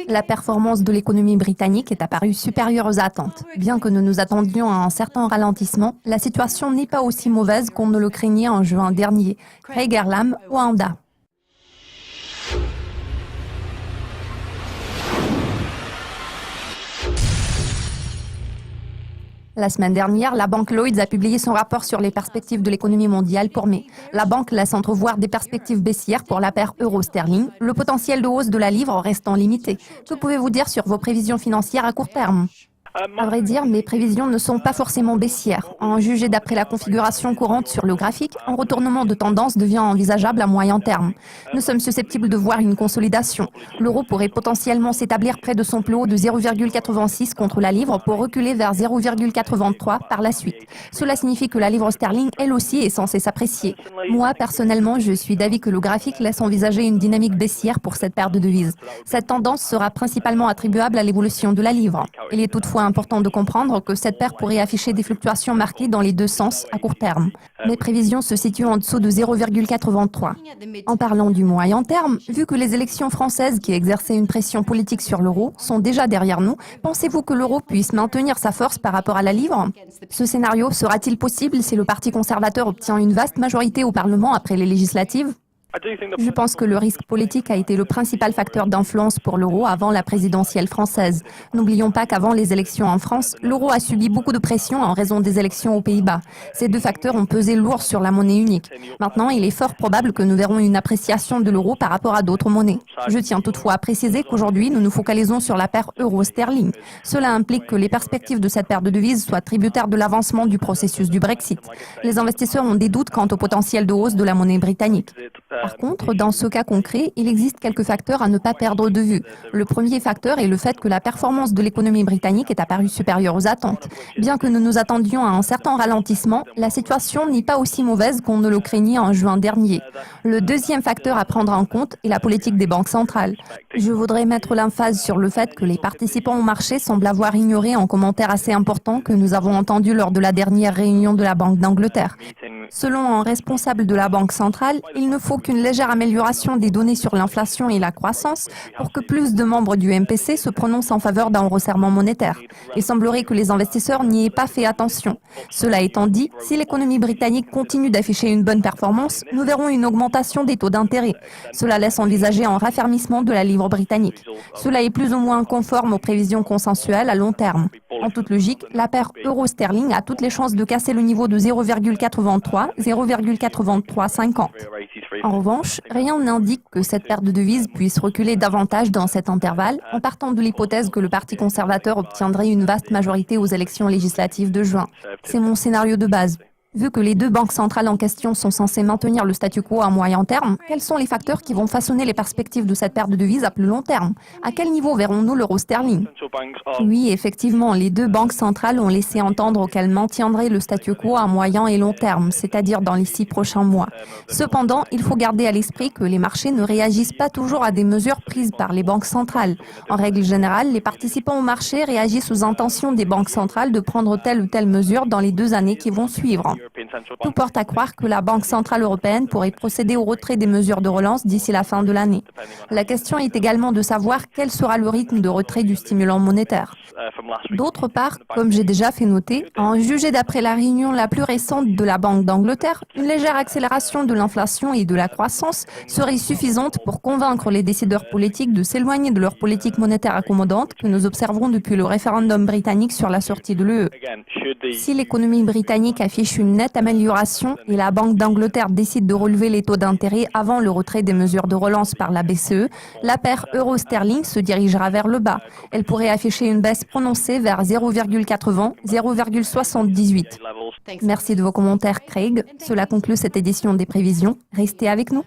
La performance de l'économie britannique est apparue supérieure aux attentes. Bien que nous nous attendions à un certain ralentissement, la situation n'est pas aussi mauvaise qu'on ne le craignait en juin dernier. Craig Erlam, Oanda. La semaine dernière, la banque Lloyds a publié son rapport sur les perspectives de l'économie mondiale pour mai. La banque laisse entrevoir des perspectives baissières pour la paire euro-sterling, le potentiel de hausse de la livre restant limité. Que pouvez-vous dire sur vos prévisions financières à court terme ? À vrai dire, mes prévisions ne sont pas forcément baissières. En juger d'après la configuration courante sur le graphique, un retournement de tendance devient envisageable à moyen terme. Nous sommes susceptibles de voir une consolidation. L'euro pourrait potentiellement s'établir près de son plus haut de 0,86 contre la livre pour reculer vers 0,83 par la suite. Cela signifie que la livre sterling, elle aussi, est censée s'apprécier. Moi, personnellement, je suis d'avis que le graphique laisse envisager une dynamique baissière pour cette paire de devises. Cette tendance sera principalement attribuable à l'évolution de la livre. Il est toutefois important de comprendre que cette paire pourrait afficher des fluctuations marquées dans les deux sens à court terme. Mes prévisions se situent en dessous de 0,83. En parlant du moyen terme, vu que les élections françaises qui exerçaient une pression politique sur l'euro sont déjà derrière nous, pensez-vous que l'euro puisse maintenir sa force par rapport à la livre ? Ce scénario sera-t-il possible si le Parti conservateur obtient une vaste majorité au Parlement après les législatives ? Je pense que le risque politique a été le principal facteur d'influence pour l'euro avant la présidentielle française. N'oublions pas qu'avant les élections en France, l'euro a subi beaucoup de pression en raison des élections aux Pays-Bas. Ces deux facteurs ont pesé lourd sur la monnaie unique. Maintenant, il est fort probable que nous verrons une appréciation de l'euro par rapport à d'autres monnaies. Je tiens toutefois à préciser qu'aujourd'hui, nous nous focalisons sur la paire euro-sterling. Cela implique que les perspectives de cette paire de devises soient tributaires de l'avancement du processus du Brexit. Les investisseurs ont des doutes quant au potentiel de hausse de la monnaie britannique. Par contre, dans ce cas concret, il existe quelques facteurs à ne pas perdre de vue. Le premier facteur est le fait que la performance de l'économie britannique est apparue supérieure aux attentes. Bien que nous nous attendions à un certain ralentissement, la situation n'est pas aussi mauvaise qu'on ne le craignait en juin dernier. Le deuxième facteur à prendre en compte est la politique des banques centrales. Je voudrais mettre l'emphase sur le fait que les participants au marché semblent avoir ignoré un commentaire assez important que nous avons entendu lors de la dernière réunion de la Banque d'Angleterre. Selon un responsable de la Banque centrale, il ne faut qu'une légère amélioration des données sur l'inflation et la croissance pour que plus de membres du MPC se prononcent en faveur d'un resserrement monétaire. Il semblerait que les investisseurs n'y aient pas fait attention. Cela étant dit, si l'économie britannique continue d'afficher une bonne performance, nous verrons une augmentation des taux d'intérêt. Cela laisse envisager un raffermissement de la livre britannique. Cela est plus ou moins conforme aux prévisions consensuelles à long terme. En toute logique, la paire euro-sterling a toutes les chances de casser le niveau de 0,83, 0,8350. En revanche, rien n'indique que cette paire de devises puisse reculer davantage dans cet intervalle, en partant de l'hypothèse que le Parti conservateur obtiendrait une vaste majorité aux élections législatives de juin. C'est mon scénario de base. Vu que les deux banques centrales en question sont censées maintenir le statu quo à moyen terme, quels sont les facteurs qui vont façonner les perspectives de cette paire de devises à plus long terme ? À quel niveau verrons-nous l'euro sterling ? Oui, effectivement, les deux banques centrales ont laissé entendre qu'elles maintiendraient le statu quo à moyen et long terme, c'est-à-dire dans les 6 prochains mois. Cependant, il faut garder à l'esprit que les marchés ne réagissent pas toujours à des mesures prises par les banques centrales. En règle générale, les participants au marché réagissent aux intentions des banques centrales de prendre telle ou telle mesure dans les 2 années qui vont suivre. Tout porte à croire que la Banque centrale européenne pourrait procéder au retrait des mesures de relance d'ici la fin de l'année. La question est également de savoir quel sera le rythme de retrait du stimulant monétaire. D'autre part, comme j'ai déjà fait noter, à en juger d'après la réunion la plus récente de la Banque d'Angleterre, une légère accélération de l'inflation et de la croissance serait suffisante pour convaincre les décideurs politiques de s'éloigner de leur politique monétaire accommodante que nous observerons depuis le référendum britannique sur la sortie de l'UE. Si l'économie britannique affiche une nette amélioration et la Banque d'Angleterre décide de relever les taux d'intérêt avant le retrait des mesures de relance par la BCE, la paire euro-sterling se dirigera vers le bas. Elle pourrait afficher une baisse prononcée vers 0,80, 0,78. Merci de vos commentaires, Craig. Cela conclut cette édition des prévisions. Restez avec nous.